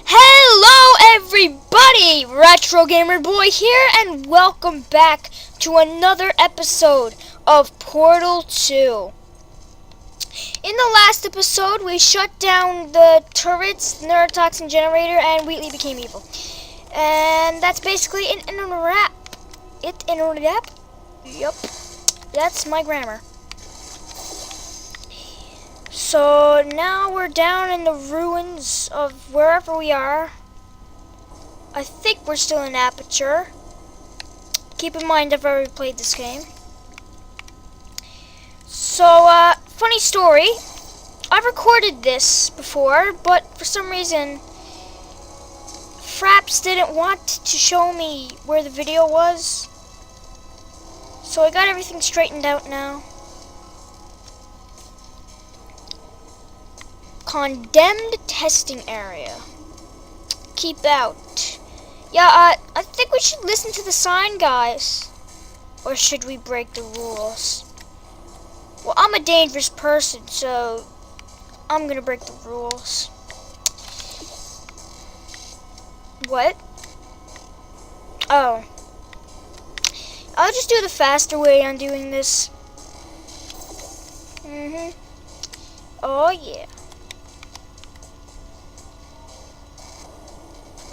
Hello everybody! Retro Gamer Boy here and welcome back to another episode of Portal 2. In the last episode we shut down the turrets, neurotoxin generator, and Wheatley became evil. And that's basically it in a wrap. Yup. That's my grammar. So now we're down in the ruins of wherever we are. I think we're still in Aperture. Keep in mind I've already played this game. So, funny story. I've recorded this before, but for some reason Fraps didn't want to show me where the video was. So I got everything straightened out now. Condemned testing area. Keep out. Yeah, I think we should listen to the sign, guys. Or should we break the rules? Well, I'm a dangerous person, so I'm gonna break the rules. What? Oh. I'll just do the faster way on doing this. Oh, yeah.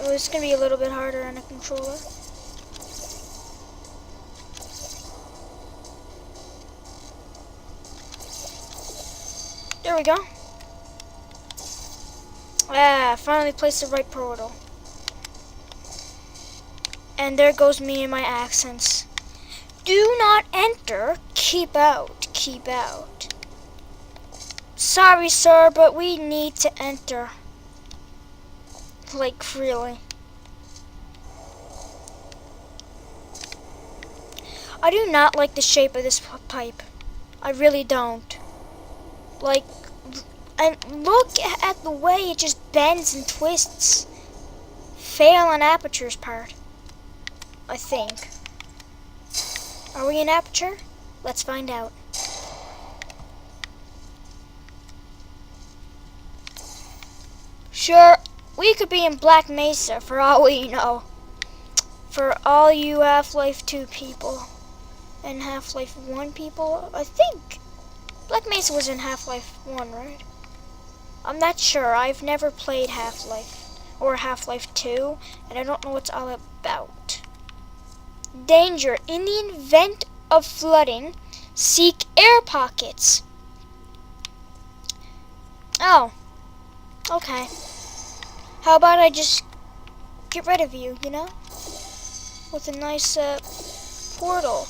Oh, it's gonna be a little bit harder on a controller. There we go. Finally placed the right portal. And there goes me and my accents. Do not enter, keep out, keep out. Sorry, sir, but we need to enter. Like, really. I do not like the shape of this pipe. I really don't. Like, and look at the way it just bends and twists. Fail on Aperture's part, I think. Are we in Aperture? Let's find out. Sure, we could be in Black Mesa for all we know. For all you Half-Life 2 people and Half-Life 1 people, I think Black Mesa was in Half-Life 1, right? I'm not sure. I've never played Half-Life or Half-Life 2, and I don't know what it's all about. Danger. In the event of flooding, seek air pockets. Oh. Okay. How about I just get rid of you, you know? With a nice portal.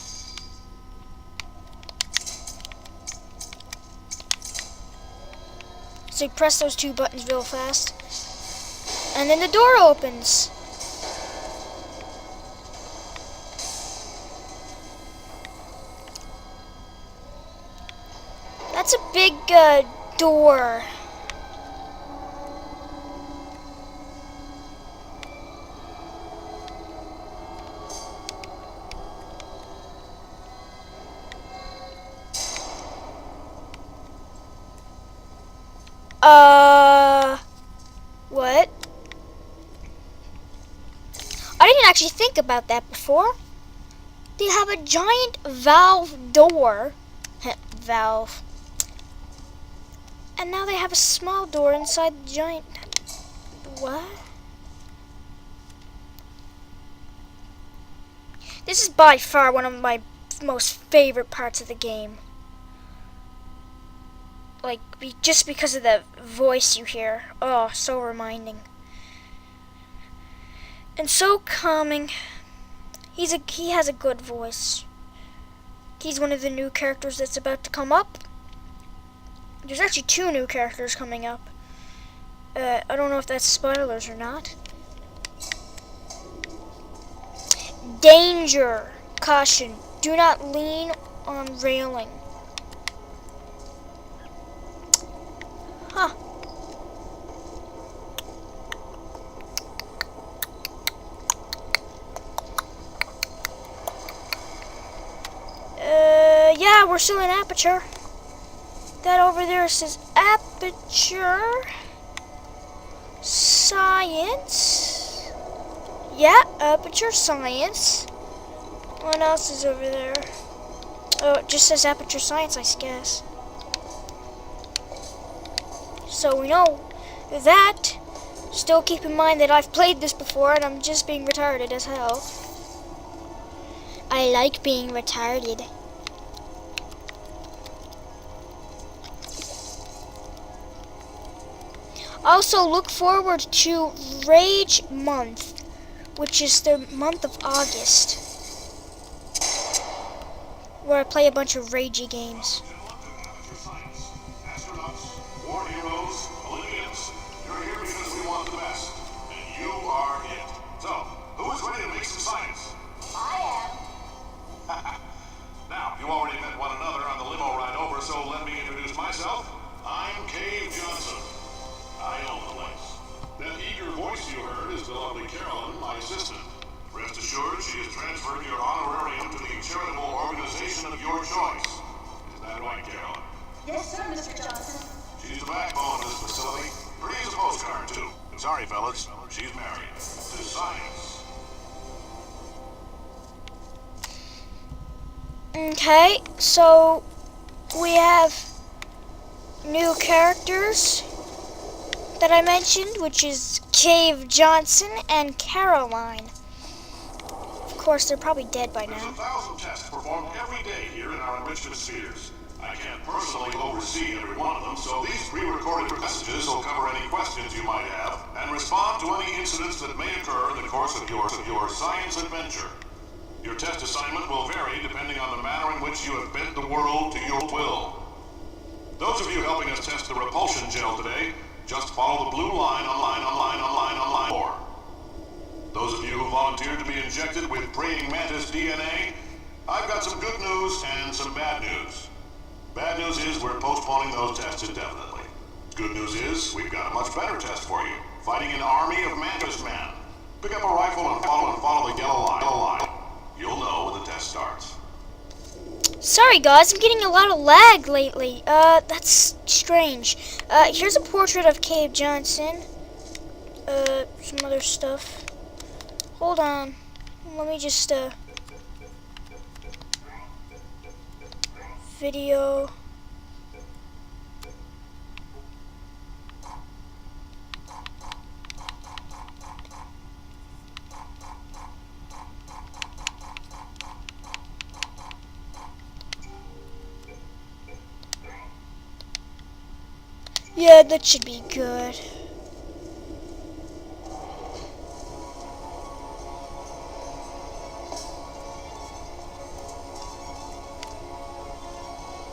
So you press those two buttons real fast. And then the door opens. That's a big door. What? I didn't actually think about that before. They have a giant valve door. Valve. And now they have a small door inside the giant... What? This is by far one of my most favorite parts of the game. Like, just because of the voice you hear. Oh, so reminding. And so calming. He has a good voice. He's one of the new characters that's about to come up. There's actually 2 new characters coming up. I don't know if that's spoilers or not. Danger. Caution. Do not lean on railing. Huh. Yeah, we're still in Aperture. That over there says Aperture. Side science. Yeah, Aperture science. What else is over there? Oh, it just says Aperture science, I guess. So we know that. Still keep in mind that I've played this before and I'm just being retarded as hell. I like being retarded. Also, look forward to Rage Month, which is the month of August, where I play a bunch of ragey games. War heroes, Olympians, you're here because we want the best, and you are it. So, who is ready to make some science? I am. Now, you already met one another on the limo ride over, so let me introduce myself. I'm Cave Johnson. I own the place. That eager voice you heard is the lovely Carolyn, my assistant. Rest assured, she has transferred your honorarium to the charitable organization of your choice. Is that right, Carolyn? Yes, sir, Mr. Johnson. She's the backbone of this facility. Pretty as a postcard, too. Sorry, fellas. She's married. To science. Okay, so we have new characters that I mentioned, which is Cave Johnson and Caroline. Of course, they're probably dead by There's now. 1,000 tests performed every day here in our enrichment spheres. I can't personally oversee every one of them, so these pre-recorded messages will cover any questions you might have and respond to any incidents that may occur in the course of your science adventure. Your test assignment will vary depending on the manner in which you have bent the world to your will. Those of you helping us test the repulsion gel today, just follow the blue line on line 4. Those of you who volunteered to be injected with praying mantis DNA, I've got some good news and some bad news. Bad news is we're postponing those tests indefinitely. Good news is we've got a much better test for you. Fighting an army of mantis men. Pick up a rifle and follow the yellow line. You'll know when the test starts. Sorry guys, I'm getting a lot of lag lately. That's strange. Here's a portrait of Cave Johnson. Some other stuff. Hold on. Let me just, video. Yeah, that should be good.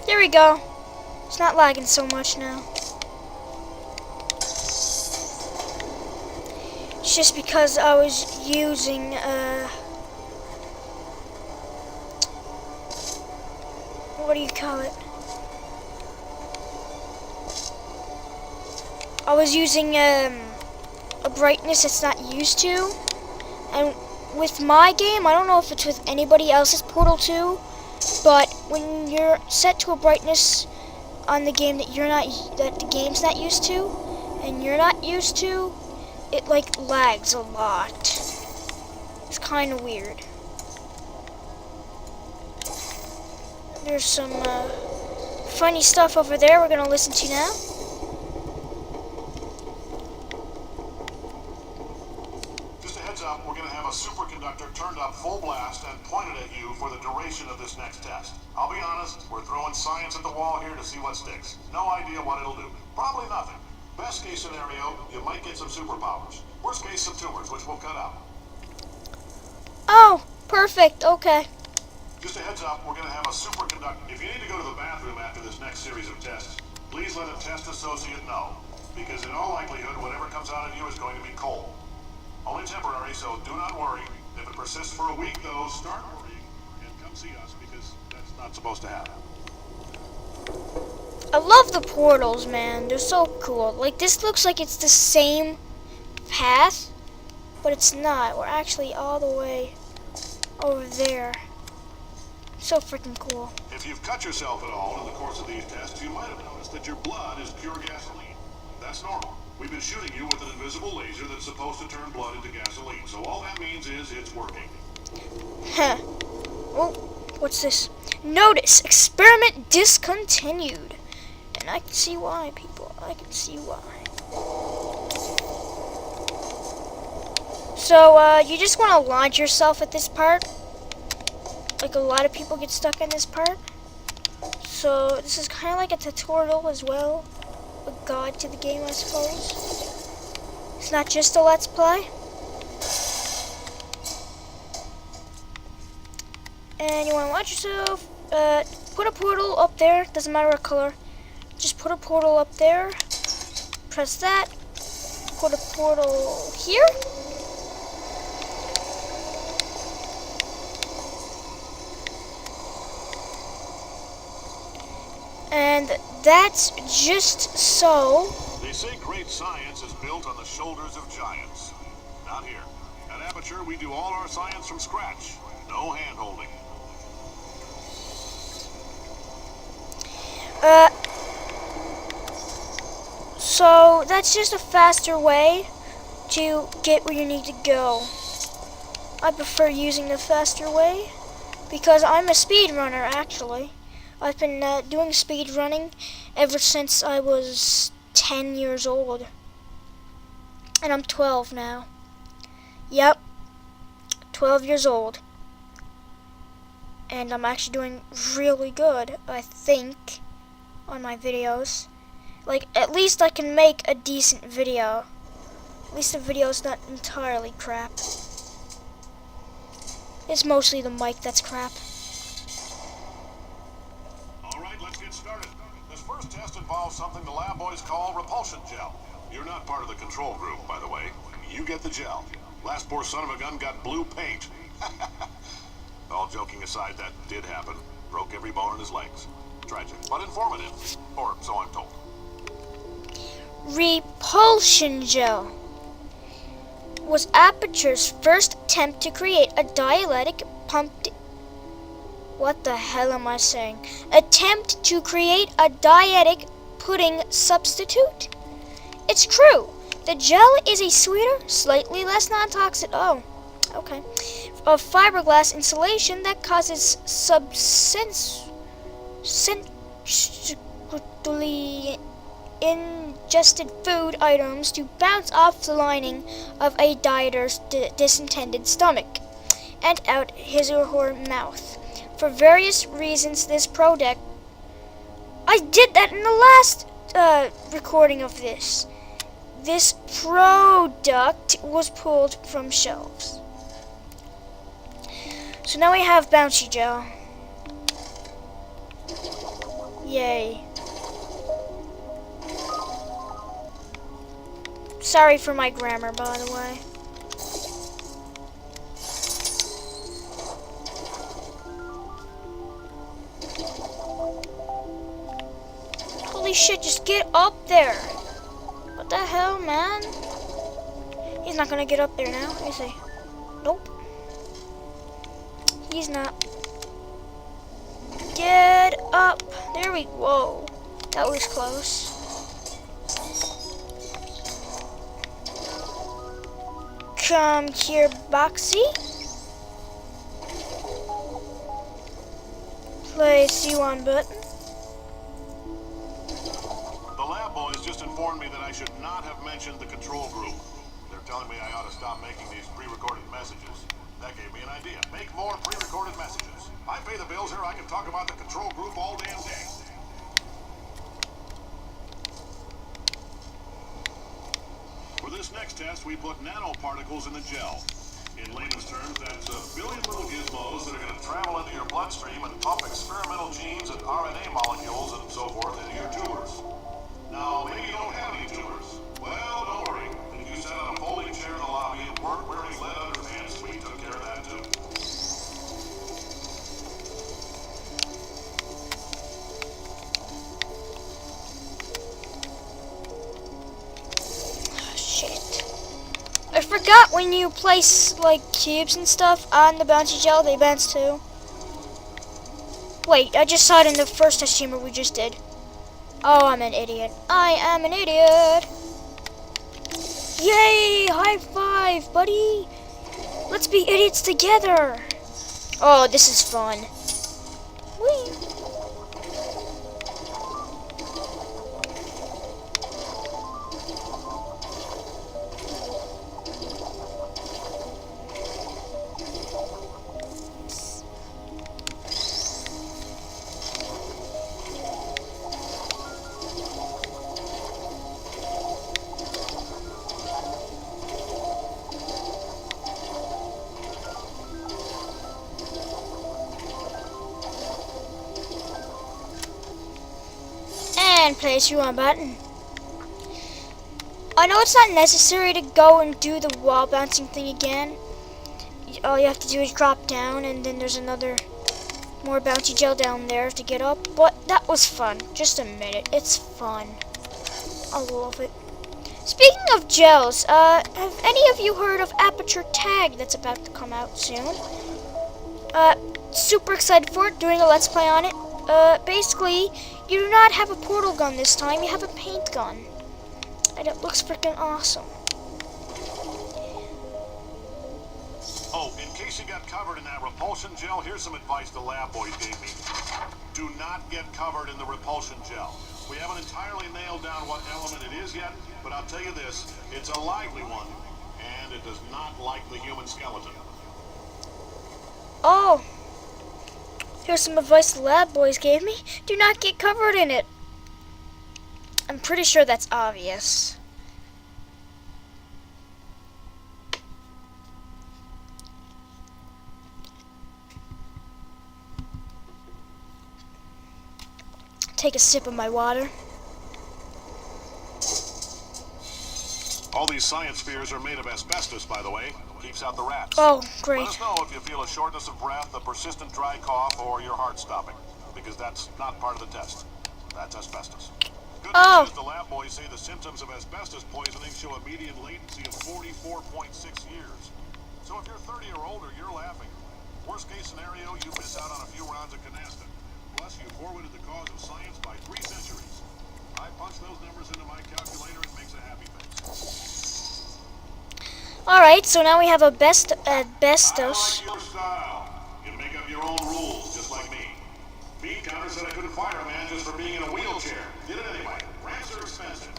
There we go. It's not lagging so much now. It's just because I was using, what do you call it? I was using a brightness it's not used to, and with my game, I don't know if it's with anybody else's Portal 2, but when you're set to a brightness on the game that the game's not used to, and you're not used to, it like lags a lot. It's kind of weird. There's some funny stuff over there we're gonna listen to now. We're going to have a superconductor turned up full blast and pointed at you for the duration of this next test. I'll be honest, we're throwing science at the wall here to see what sticks. No idea what it'll do. Probably nothing. Best case scenario, you might get some superpowers. Worst case, some tumors, which we'll cut out. Oh, perfect. Okay. Just a heads up, we're going to have a superconductor. If you need to go to the bathroom after this next series of tests, please let a test associate know. Because in all likelihood, whatever comes out of you is going to be coal. Only temporary, so do not worry. If it persists for a week, though, start worrying and come see us because that's not supposed to happen. I love the portals, man. They're so cool. Like, this looks like it's the same path, but it's not. We're actually all the way over there. So freaking cool. If you've cut yourself at all in the course of these tests, you might have noticed that your blood is pure gasoline. That's normal. We've been shooting you with an invisible laser laser that's supposed to turn blood into gasoline. So all that means is it's working. Huh. Oh, what's this? Notice, experiment discontinued. And I can see why, people. I can see why. So, you just want to launch yourself at this part. Like a lot of people get stuck in this part. So, this is kind of like a tutorial as well. A guide to the game, I suppose. It's not just a let's play. And you want to launch yourself. Put a portal up there. Doesn't matter what color. Just put a portal up there. Press that. Put a portal here. And that's just so. They say great science is built on the shoulders of giants. Not here. At Aperture, we do all our science from scratch. No hand-holding. So that's just a faster way to get where you need to go. I prefer using the faster way because I'm a speedrunner, actually. I've been doing speed running ever since I was 10 years old. And I'm 12 now. Yep, 12 years old. And I'm actually doing really good, I think, on my videos. Like, at least I can make a decent video. At least the video's not entirely crap. It's mostly the mic that's crap. Alright, let's get started. This first test involves something the lab boys call repulsion gel. You're not part of the control group, by the way. You get the gel. Last poor son of a gun got blue paint. All joking aside, that did happen. Broke every bone in his legs. Tragic, but informative. Or so I'm told. Repulsion gel was Aperture's first attempt to create a dielectric pumped. What the hell am I saying? Attempt to create a dielectric pudding substitute? It's true. The gel is a sweeter, slightly less non-toxic. Oh, okay. Of fiberglass insulation that causes substantially ingested food items to bounce off the lining of a dieter's distended stomach and out his or her mouth. For various reasons, this product. I did that in the last recording of this. This product was pulled from shelves. So now we have bouncy gel. Yay. Sorry for my grammar, by the way. Holy shit, just get up there. What the hell, man? He's not gonna get up there now, is he? Nope. He's not. Get up. There we go. That was close. Come here, Boxy. Place C1 button. The lab boys just informed me that I should not have mentioned the control group. They're telling me I ought to stop making these pre-recorded messages. That gave me an idea. Make more pre-recorded messages. I pay the bills here. I can talk about the control group all damn day. For this next test, we put nanoparticles in the gel. In layman's terms, that's a billion little gizmos that are going to travel into your bloodstream and pump experimental genes and RNA molecules and so forth into your tumors. Now, maybe you don't have any tumors. Well, don't worry. If you sat on a folding chair in the lobby and weren't wearing lead underpants, we took care of that too. Shit. I forgot when you place like cubes and stuff on the bouncy gel, they bounce too. Wait, I just saw it in the first test chamber we just did. Oh, I'm an idiot. I am an idiot. Yay! High five, buddy. Let's be idiots together. Oh, this is fun. Whee. And place your button. I know it's not necessary to go and do the wall bouncing thing again. All you have to do is drop down, and then there's another more bouncy gel down there to get up. But that was fun. Just a minute. It's fun. I love it. Speaking of gels, have any of you heard of Aperture Tag that's about to come out soon? Super excited for it, doing a let's play on it. Basically, you do not have a portal gun this time, you have a paint gun. And it looks freaking awesome. Oh, in case you got covered in that repulsion gel, here's some advice the lab boys gave me. Do not get covered in the repulsion gel. We haven't entirely nailed down what element it is yet, but I'll tell you this, it's a lively one, and it does not like the human skeleton. Oh, here's some advice the lab boys gave me. Do not get covered in it. I'm pretty sure that's obvious. Take a sip of my water. All these science spheres are made of asbestos, by the way. Keeps out the rats. Oh, great. Let us know if you feel a shortness of breath, a persistent dry cough, or your heart stopping, because that's not part of the test. That's asbestos. Good news is the lab boys say the symptoms of asbestos poisoning show a median latency of 44.6 years. So if you're 30 or older, you're laughing. Worst case scenario, you miss out on a few rounds of canasta. Plus, you forwarded the cause of science by 3 centuries. I punch those numbers into my calculator, it makes a happy face. Alright, so now we have a asbestos. I like your style. You make up your own rules, just like me. Bean Counter said I couldn't fire a man just for being in a wheelchair. Did it anyway. Rants are expensive.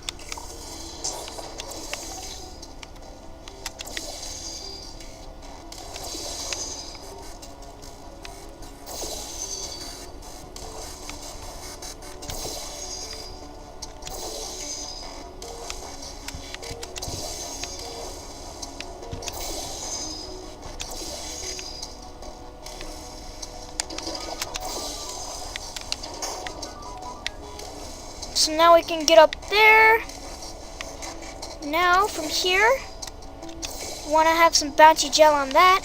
So now we can get up there. Now from here, want to have some bouncy gel on that.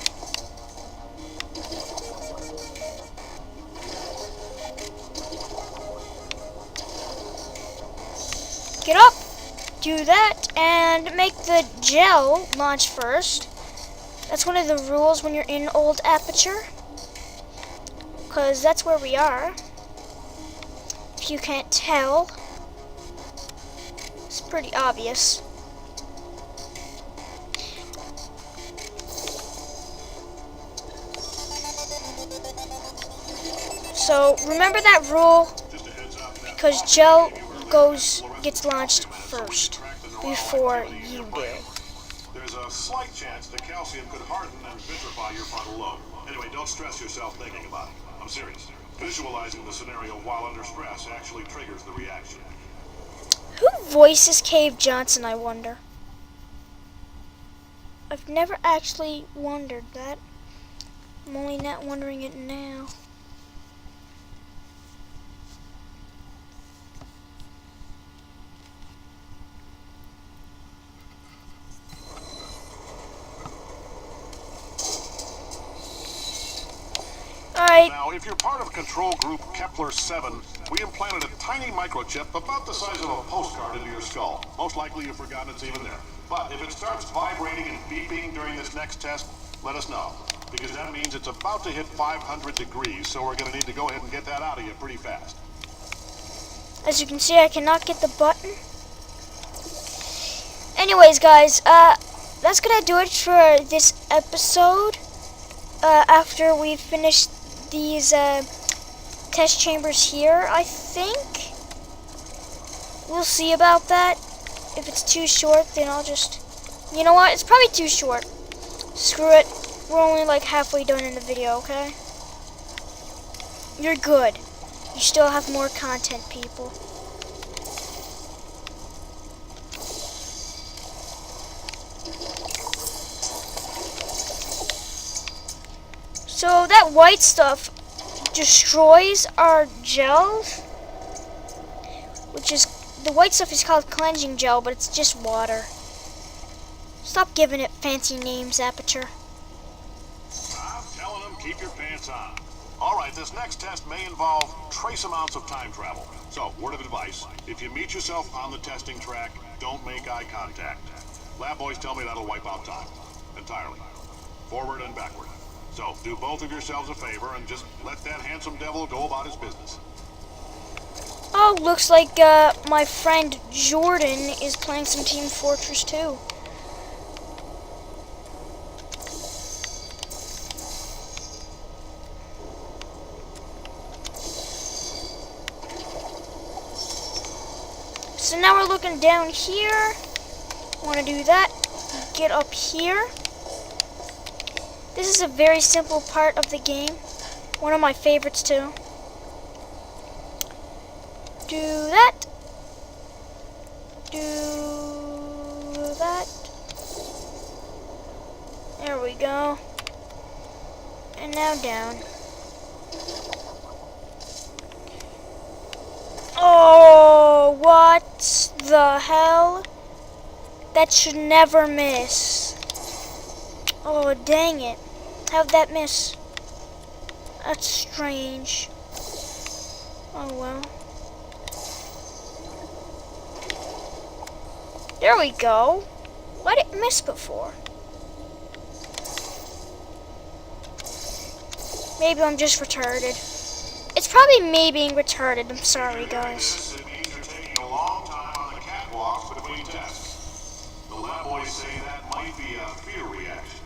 Get up, do that, and make the gel launch first. That's one of the rules when you're in old Aperture, because that's where we are. If you can't tell, it's pretty obvious. So remember that rule, because gel gets launched first before you do. There's a slight chance the calcium could harden and vitrify your frontal lobe. Anyway, don't stress yourself thinking about it. I'm serious. Visualizing the scenario while under stress actually triggers the reaction. Who voices Cave Johnson, I wonder? I've never actually wondered that. I'm only not wondering it now. Alright. Now, if you're part of control group Kepler-7, we implanted a tiny microchip about the size of a postcard into your skull. Most likely you've forgotten it's even there. But if it starts vibrating and beeping during this next test, let us know. Because that means it's about to hit 500 degrees, so we're going to need to go ahead and get that out of you pretty fast. As you can see, I cannot get the button. Anyways, guys, that's gonna do it for this episode. After we finish these test chambers here, I think. We'll see about that. If it's too short, then I'll just... You know what? It's probably too short. Screw it. We're only like halfway done in the video, okay? You're good. You still have more content, people. So that white stuff destroys our gels, which is, the white stuff is called cleansing gel, but it's just water. Stop giving it fancy names, Aperture. I'm telling them, keep your pants on. All right, this next test may involve trace amounts of time travel. So, word of advice, if you meet yourself on the testing track, don't make eye contact. Lab boys tell me that'll wipe out time. Entirely. Forward and backward. So, do both of yourselves a favor and just let that handsome devil go about his business. Oh, looks like my friend Jordan is playing some Team Fortress 2. So now we're looking down here. Want to do that. Get up here. This is a very simple part of the game. One of my favorites too. Do that. Do that. There we go. And now down. Oh, what the hell? That should never miss. Oh, dang it. How'd that miss? That's strange. Oh, well. There we go. Why did it miss before? Maybe I'm just retarded. It's probably me being retarded. I'm sorry, guys. It means you're taking a long time on the catwalks between tests. The lab boys say that might be a fear reaction.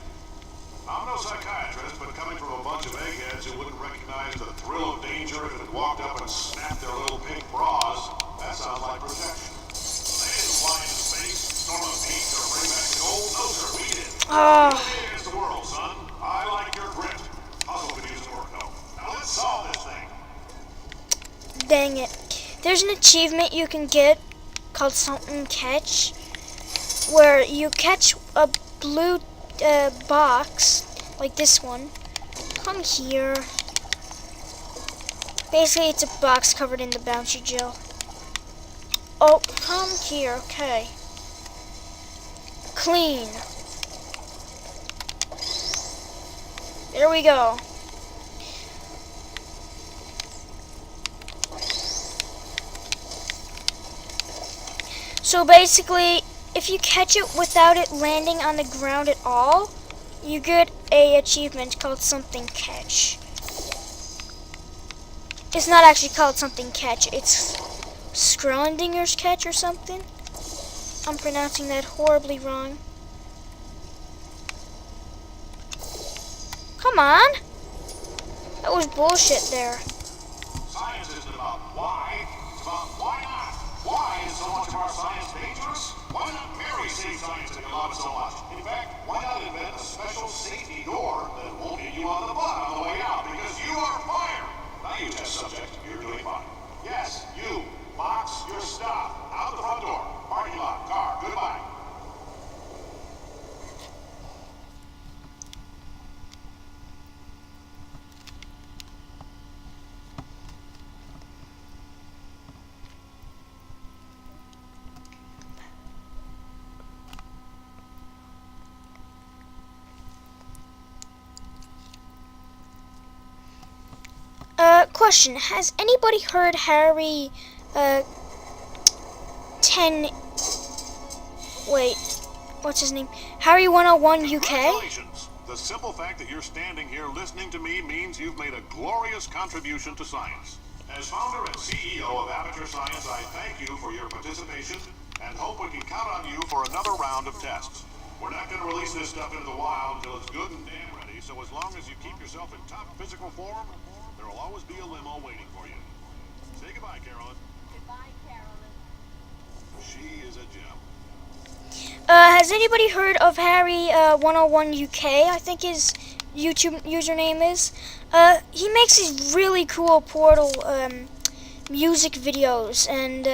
I'm no psychiatrist, but coming from a bunch of eggheads who wouldn't recognize the thrill of danger if it walked up and snapped their little pink bras, that sounds like protection. They didn't fly into space, storm a peak, or bring back the gold. No, sir, we did. Oh. You're against the world, son. I like your grit. Puzzle could use some work, though. Now let's solve this thing. Dang it. There's an achievement you can get called something catch, where you catch a blue box, like this one. Come here. Basically, it's a box covered in the bouncy gel. Oh, come here, okay. Clean. There we go. So basically, if you catch it without it landing on the ground at all, you get a achievement called something catch. It's not actually called something catch, it's Scrondinger's catch or something. I'm pronouncing that horribly wrong. Come on! That was bullshit there. Science isn't about why, it's about why not. Why is so much of our science dangerous? Why not Mary save science if you love it so much? In fact, why not invent a special safety door that won't hit you on the butt on the way out because you are fired? Now you test subject, you're doing fine. Yes, you. Box your stuff. Out the front door. Parking lot. Car. Goodbye. Question, has anybody heard Harry, 10, wait, what's his name? Harry 101 UK? Congratulations. The simple fact that you're standing here listening to me means you've made a glorious contribution to science. As founder and CEO of Aperture Science, I thank you for your participation and hope we can count on you for another round of tests. We're not going to release this stuff into the wild until it's good and damn ready, so as long as you keep yourself in top physical form, there will always be a limo waiting for you. Say goodbye, Carolyn. Goodbye, Carolyn. She is a gem. Has anybody heard of Harry 101 UK? I think his YouTube username is. He makes these really cool Portal music videos and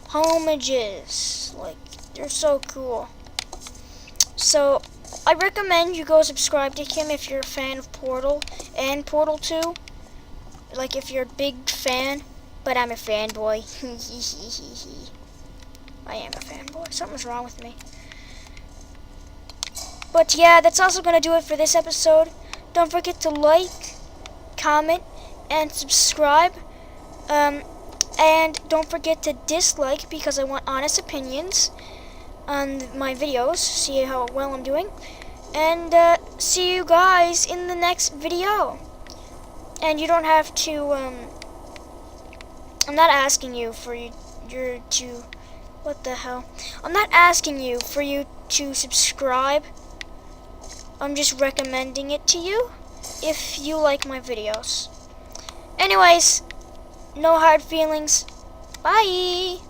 homages. Like, they're so cool. So I recommend you go subscribe to him if you're a fan of Portal and Portal 2. Like, if you're a big fan. But I'm a fanboy. I am a fanboy. Something's wrong with me. But yeah, that's also going to do it for this episode. Don't forget to like, comment, and subscribe. And don't forget to dislike because I want honest opinions on my videos. See how well I'm doing. And see you guys in the next video. And you don't have to... I'm not asking you for you to... What the hell? I'm not asking you for you to subscribe. I'm just recommending it to you if you like my videos. Anyways, no hard feelings. Bye!